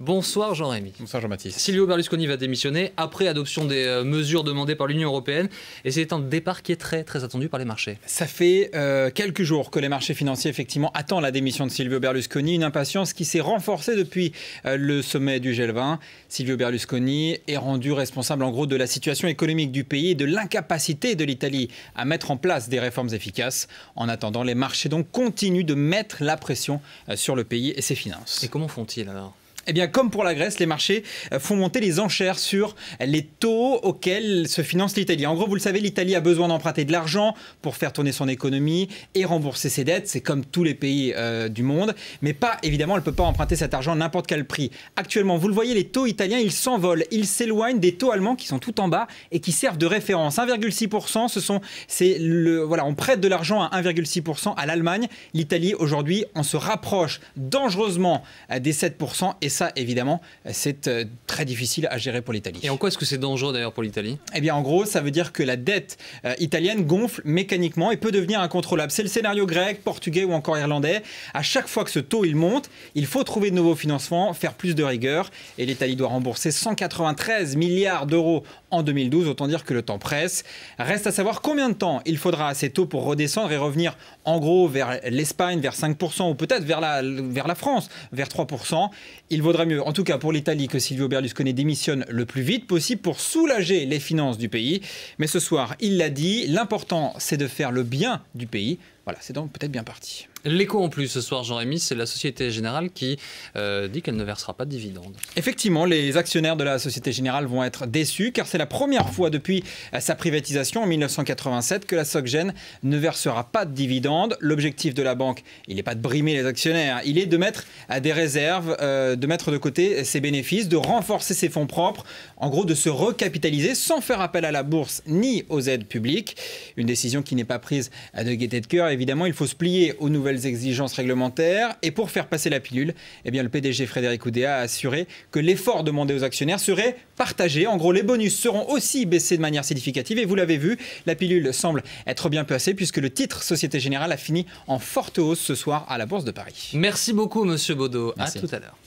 Bonsoir Jean-Rémy. Bonsoir Jean-Baptiste. Silvio Berlusconi va démissionner après adoption des mesures demandées par l'Union européenne et c'est un départ qui est très attendu par les marchés. Ça fait quelques jours que les marchés financiers effectivement attendent la démission de Silvio Berlusconi, une impatience qui s'est renforcée depuis le sommet du G20. Silvio Berlusconi est rendu responsable en gros de la situation économique du pays et de l'incapacité de l'Italie à mettre en place des réformes efficaces. En attendant, les marchés donc continuent de mettre la pression sur le pays et ses finances. Et comment font-ils alors ? Eh bien, comme pour la Grèce, les marchés font monter les enchères sur les taux auxquels se finance l'Italie. En gros, vous le savez, l'Italie a besoin d'emprunter de l'argent pour faire tourner son économie et rembourser ses dettes. C'est comme tous les pays du monde. Mais pas, évidemment, elle ne peut pas emprunter cet argent à n'importe quel prix. Actuellement, vous le voyez, les taux italiens, ils s'envolent. Ils s'éloignent des taux allemands qui sont tout en bas et qui servent de référence. 1,6%, voilà, on prête de l'argent à 1,6% à l'Allemagne. L'Italie, aujourd'hui, on se rapproche dangereusement des 7%. Et ça, évidemment, c'est très difficile à gérer pour l'Italie. Et en quoi est-ce que c'est dangereux d'ailleurs pour l'Italie ? Eh bien, en gros, ça veut dire que la dette italienne gonfle mécaniquement et peut devenir incontrôlable. C'est le scénario grec, portugais ou encore irlandais. À chaque fois que ce taux il monte, il faut trouver de nouveaux financements, faire plus de rigueur. Et l'Italie doit rembourser 193 milliards d'euros en 2012. Autant dire que le temps presse. Reste à savoir combien de temps il faudra à ces taux pour redescendre et revenir en gros vers l'Espagne, vers 5% ou peut-être vers la France, vers 3%. Il vaudrait mieux, en tout cas pour l'Italie, que Silvio Berlusconi démissionne le plus vite possible pour soulager les finances du pays. Mais ce soir, il l'a dit, l'important c'est de faire le bien du pays. Voilà, c'est donc peut-être bien parti. L'écho en plus ce soir, Jean-Rémy, c'est la Société Générale qui dit qu'elle ne versera pas de dividendes. Effectivement, les actionnaires de la Société Générale vont être déçus car c'est la première fois depuis sa privatisation en 1987 que la SocGen ne versera pas de dividendes. L'objectif de la banque, il n'est pas de brimer les actionnaires, il est de mettre des réserves, de mettre de côté ses bénéfices, de renforcer ses fonds propres, en gros de se recapitaliser sans faire appel à la bourse ni aux aides publiques. Une décision qui n'est pas prise de gaieté de cœur. Évidemment, il faut se plier aux nouvelles exigences réglementaires et pour faire passer la pilule, eh bien, le PDG Frédéric Oudéa a assuré que l'effort demandé aux actionnaires serait partagé. En gros, les bonus seront aussi baissés de manière significative et vous l'avez vu, la pilule semble être bien placée puisque le titre Société Générale a fini en forte hausse ce soir à la Bourse de Paris. Merci beaucoup Monsieur Baudot, Merci. À tout à l'heure.